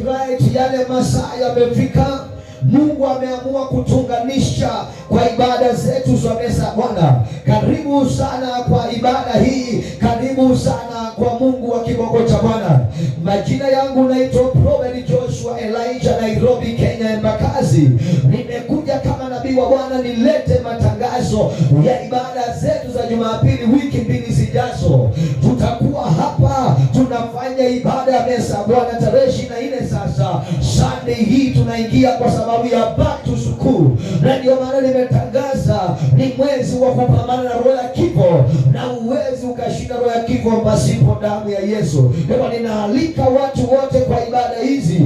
Right, yale masaa yamefika. Mungu ameamua kutunganisha kwa ibada zetu za meza ya Bwana. Karibu sana kwa ibada hii, karibu sana kwa Mungu wa kiboko cha Bwana. Majina yangu naitwa Prophet Joshua Elijah, Nairobi, Kenya, Embakasi. Nimekuja kama nabii wa Bwana nilete matangazo ya ibada zetu za Jumapili wiki mbili zijazo. Tutakuwa hapa tunafanya ibada ya meza ya Bwana tarehe 24 sasa. Sunday hii tunaingia kwa sababu ya back to school. Na ndio maana nimetangaza ni mwezi wa kupambana na roho ya kifo, na uwezi ukashinda roho ya kifo pasipo damu ya Yesu. Kwa ninaalika watu wote kwa ibada hizi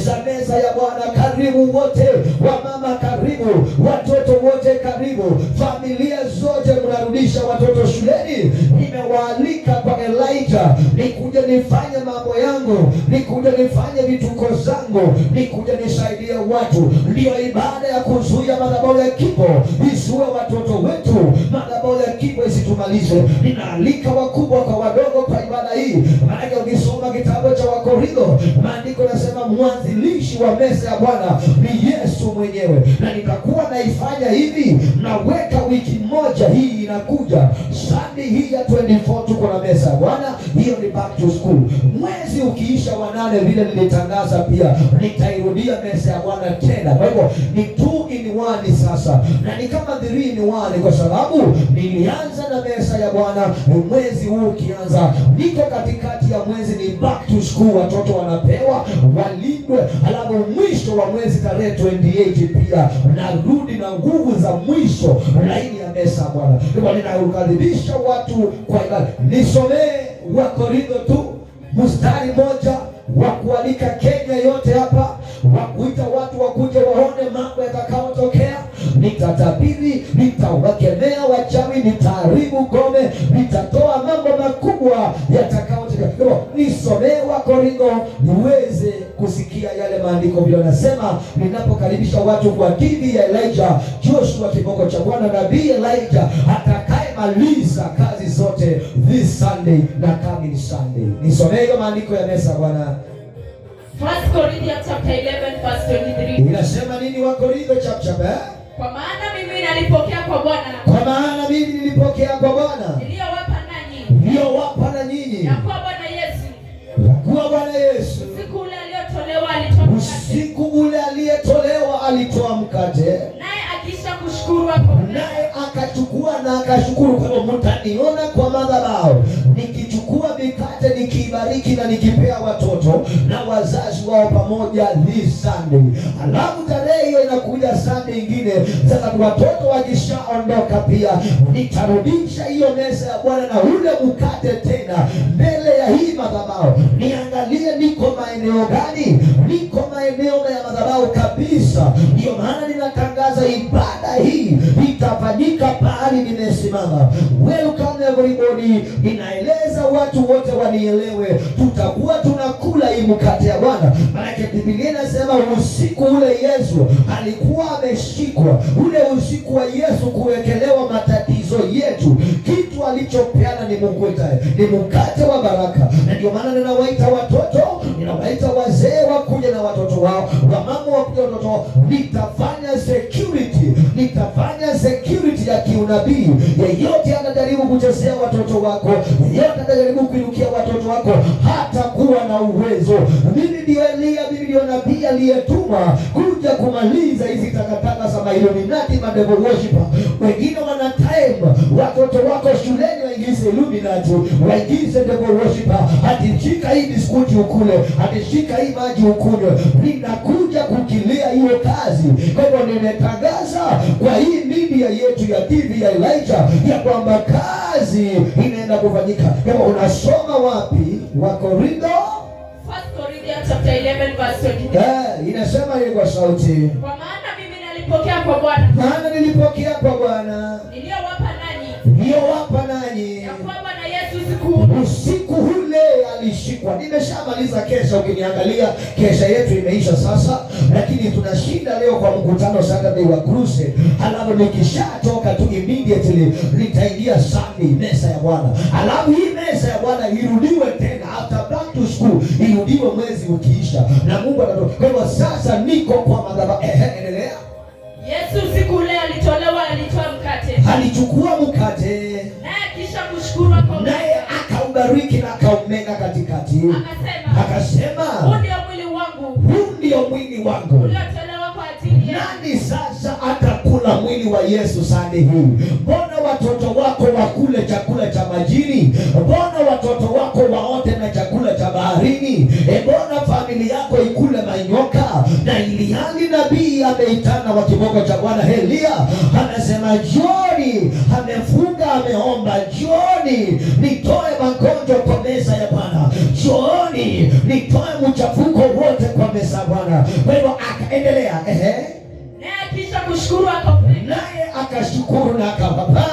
za meza ya Bwana. Karibu wote, wamama karibu, watoto wote karibu, familia zote mnarudisha watoto shuleni. Nimewaalika kwa Elijah, nikuje nifanye mambo yangu, nikuje nifanye vituko zangu, nikuje nisaidie watu. Ndio ibada ya kuzuia madhabahu ya kifo isiue watoto wetu, madhabahu ya kifo isitumalize. Ninaalika wakubwa kwa wadogo kwa ibada hii. Maana ukisoma kitabu cha Wakorintho, maandiko yanasema mwanzilishi wa meza ya Bwana ni Yesu mwenyewe. Na nitakuwa naifanya hivi, naweka wiki moja hii inakuja. Sunday hii ya 24 tuko na meza ya Bwana. Hiyo ni back to school. Mwezi ukiisha wa 8 vile nilitangaza pia nitairudia meza ya Bwana tena. Kwa hivyo ni 2 in 1 sasa. Na ni kama 3 in 1 kwa sababu nilianza na meza ya Bwana mwezi huu ukianza. Niko katikati ya mwezi ni back to school, watoto wanapewa walindwe. Alafu mwisho wa mwezi tarehe 28 pia narudi na nguvu za mwisho laini ya meza ya Bwana. Kwa ninakaribisha watu kwa ibada. Nisomee Wakorintho tu mstari moja wa kualika Kenya yote hapa, wa kuita watu wakuje waone mambo yatakayotokea. Nitatabiri, nitawakemea wachawi, nitaharibu ngome, nitatoa mambo makubwa yatakayotokea. Nisomee Wakorintho niweze kusikia yale maandiko vile yanasema, ninapokaribisha watu kwa TV ya Elijah Joshua kiboko cha Bwana, nabii Elijah atakayemaliza kazi zote this Sunday na coming Sunday. Nisomee hiyo maandiko ya meza Bwana. 1 Corinthians chapter 11 verse 23. Inasema nini Wakorintho chapter? Kwa maana mimi nilipokea kwa Bwana. Kwa maana mimi nilipokea kwa Bwana. Niliyowapa na nyinyi. Ya kuwa Bwana Yesu. Kwa Bwana Yesu. Usiku ule aliotolewa alitoa mkate. Usiku ule aliyetolewa alitoa mkate. Naye akisha kushukuru akamla. Naye akachukua na akashukuru. Kwa hivyo mtaniona kwa madhabahu nikichukua mikate nikibariki na nikipea watoto na wazazi wao pamoja this Sunday. Alafu tarehe hiyo inakuja Sunday nyingine. Sasa watoto wakishaondoka pia nitarudisha hiyo meza ya Bwana na ule mkate tena mbele ya hii madhabahu. Niangalie niko maeneo gani? Niko maeneo ya madhabahu kabisa. Ndio maana ninatangaza ibada hii itafanyika pahali nimesimama. Welcome everybody. Ninaeleza watu wote wanielewe. Tutakuwa tunakula hii mkate ya Bwana. Maana Biblia inasema usiku ule Yesu alikuwa ameshikwa. Ule usiku wa Yesu kuwekelewa matatizo yetu. Kitu alichopeana ni ni mkate wa baraka. Na ndio maana ninawaita watoto, ninawaita wazee wakuje na watoto wao, wamama wakuje na watoto wao. Nitafanya security ya kiunabii. Yeyote anajaribu kuchezea watoto wako, yeyote anajaribu kuinukia watoto wako, hata kuwa na uwezo. Mimi ndio Elia, mimi ndio nabii aliyetuma kuja kumaliza hizi takataka za Illuminati, devil worshiper. Wengine wana time watoto wako shuleni waingize Illuminati, waingize devil worshiper. Atishika hii biskuti ukule, atishika hii maji ukunywe. Ninakuja kukilia hiyo kazi. Kwa hivyo nimetangaza kwa hii media yetu ya TV ya Elijah ya kwamba kazi inaenda kufanyika. Kama unasoma wapi? Wakorintho 1 Corinthians chapter 11 verse 23. Inasema ile kwa sauti. Kwa maana mimi nilipokea kwa Bwana. Maana nilipokea kwa Bwana. Niliyowapa nanyi. Ya kuwa Bwana Yesu usiku ule alishikwa. Nimeshamaliza kesha, ukiniangalia kesha yetu imeisha sasa, lakini tunashinda leo kwa mkutano Saturday wa Crusade. Alafu nikishatoka tu immediately nitaingia Sunday meza ya Bwana. Alafu hii meza ya Bwana irudiwe tena after irudiwe mwezi ukiisha, na Mungu atatoa. Kwa hivyo sasa niko kwa madhabahu. Endelea. Yesu siku ile alitolewa, alitoa mkate, alichukua mkate, naye kisha kushukuru naye akaubariki na akaumega katikati, akasema huu ndio mwili wangu, huu ndio mwili wangu uliotolewa kwa ajili yenu. Nani sasa atakula mwili wa Yesu Sunday hii? Mbona watoto wako wakule chakula cha majini? Mbona watoto wako waote na chakula cha baharini? Mbona familia yako ikule manyoka? Na ilihali nabii ameitana wa kiboko cha Bwana Elia, anasema jioni, amefunga, ameomba jioni, nitoe magonjwa kwa meza ya Bwana, jioni nitoe mchafuko wote kwa meza ya Bwana. Kwa hivyo akaendelea, naye kisha kushukuru akampa, naye akashukuru na akampa,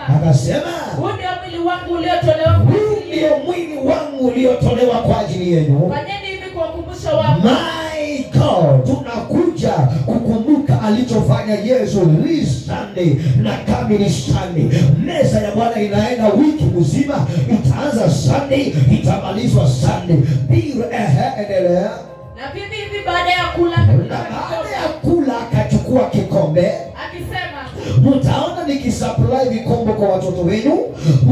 akasema huu ndio mwili wangu uliotolewa kwa ajili yenu, mwili wangu uliotolewa kwa ajili yenu, fanyeni hivi kwa ukumbusho wangu. My God, tunakuja kukumbuka alichofanya Yesu this Sunday na kamili Sunday. Meza ya Bwana inaenda wiki mzima, itaanza Sunday, itamalizwa Sunday. Endelea. Na bibi hivi baada ya kula akachukua kikombe, akisema, mtaona nikisupply vikombe kwa watoto wenu,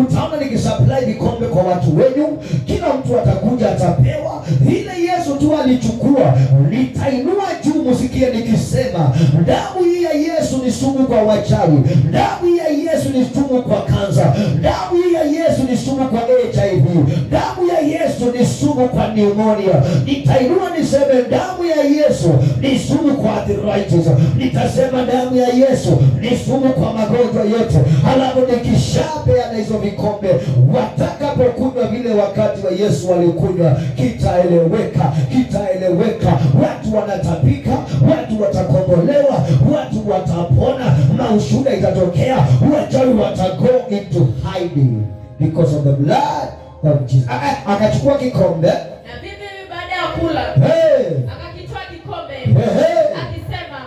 mtaona nikisupply vikombe kwa watu wenu, kila mtu atakuja atapewa. Vile Yesu tu alichukua, nitainua juu msikie nikisema, damu hii ya Yesu ni sumu kwa wachawi, damu hii ya Yesu ni sumu kwa kansa, damu hii ya Yesu ni sumu kwa HIV, damu ya Yesu ni sumu kwa pneumonia. Nitainua niseme damu ya Yesu ni sumu kwa arthritis, nitasema damu ya Yesu ni sumu kwa magonjwa yote. Halafu nikishapeana hizo vikombe, watakapokunywa vile wakati wa Yesu walikunywa, kitaeleweka, kitaeleweka. Watu wanatapika, watu watakombolewa, watu watapona, na ushuhuda itatokea. Wachawi watago into hiding because of the blood of Jesus. Akachukua kikombe, na bibi baada ya kula akakitoa kikombe,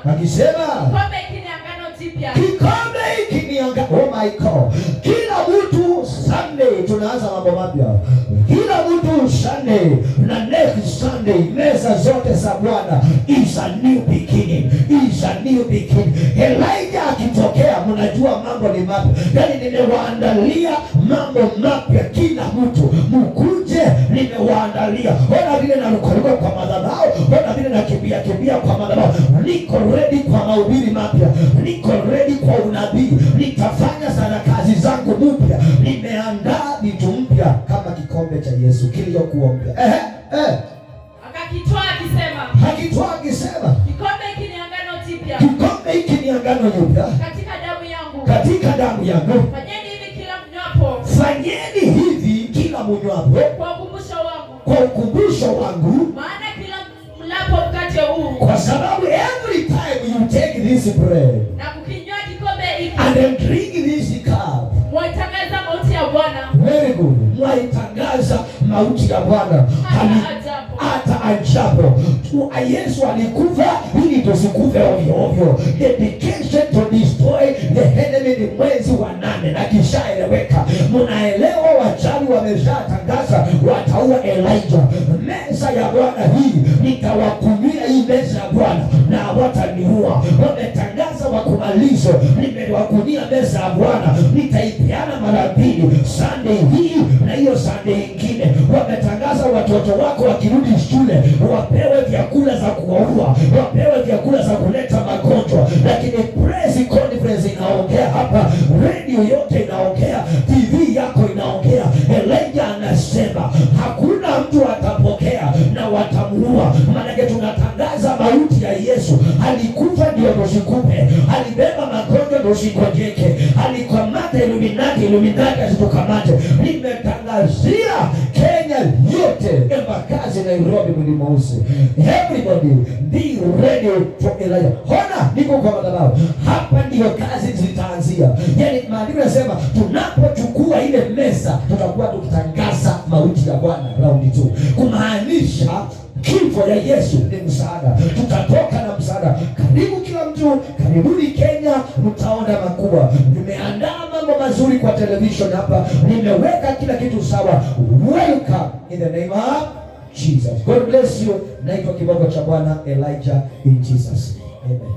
akisema kikombe hiki ni agano jipya, kikombe hiki ni agano. Oh my God, kila mtu Sunday tunaanza mambo mapya, kila mtu Sunday na next Sunday, meza zote za Bwana is a new beginning, is a new beginning. Elijah akitokea, mnajua mambo ni mapya. Yani nimewaandalia mambo mapya, kila mtu mkuje, nimewaandalia. Ona vile narukaruka kwa madhabahu, ona vile nakimbia kwa madhabahu. Niko ready kwa mahubiri mapya, niko ready kwa unabii, nitafanya sana kazi zangu mpya, nimeandaa vitu mpya kama kikombe cha Yesu kilichokuwa mpya. Akitoa akisema kikombe hiki ni agano jipya, kikombe hiki ni agano jipya katika damu yangu, katika damu yangu. Fanyeni hivi kila mnywapo, fanyeni hivi kila mnywapo kwa ukumbusho wangu, kwa ukumbusho wangu. Maana kila mlapo mkate huu, kwa sababu every time you take this bread na kukinywa kikombe hiki and then drink this cup, mwaitangaza mauti ya Bwana. Very good. Mwaitangaza mauti ya Bwana hata ajapo. Yesu alikufa ili tusikufe ovyo ovyo. Dedication to destroy the enemy ni mwezi wa 8 na kishaeleweka. Mnaelewa, wachawi wameshatangaza wataua Elijah. Meza ya Bwana hii nitawakunyia, hii meza ya Bwana na wataniua. Wametangaza wakumalizo, nimewakunyia meza ya Bwana, nitaipeana mara 2 Sunday hii na hiyo Sunday nyingine. Wametangaza watoto wako wakirudi shule wapewe vyakula za kuwaua, wapewe vyakula za kuleta magonjwa. Lakini press conference inaongea hapa, radio yote inaongea, TV yako inaongea. Elijah anasema hakuna mtu atapokea na watamuua. Maana tunatangaza mauti ya Yesu. Alikufa ndio tusikupe, alibeba magonjwa ndio usikojeke, alikamata Illuminati asitukamate. Nimetangazia Kenya yote, Embakasi, Nairobi, Mlima Usi, everybody be ready for Elijah. Hona niko kwa madhabahu hapa, ndio kazi zitaanzia. Yani maandiko yanasema tunapochukua ile meza tutakuwa tukitangaza mauti ya Bwana round 2, kumaanisha kifo ya Yesu ni msaada. Tutatoka na msaada. Karibu kila mtu, karibuni Kenya, mtaona makubwa. Nimeandaa mambo mazuri kwa television hapa, nimeweka kila kitu sawa. Welcome in the name of Jesus. God bless you. Naitwa Kiboko cha Bwana Elijah in Jesus name. Amen.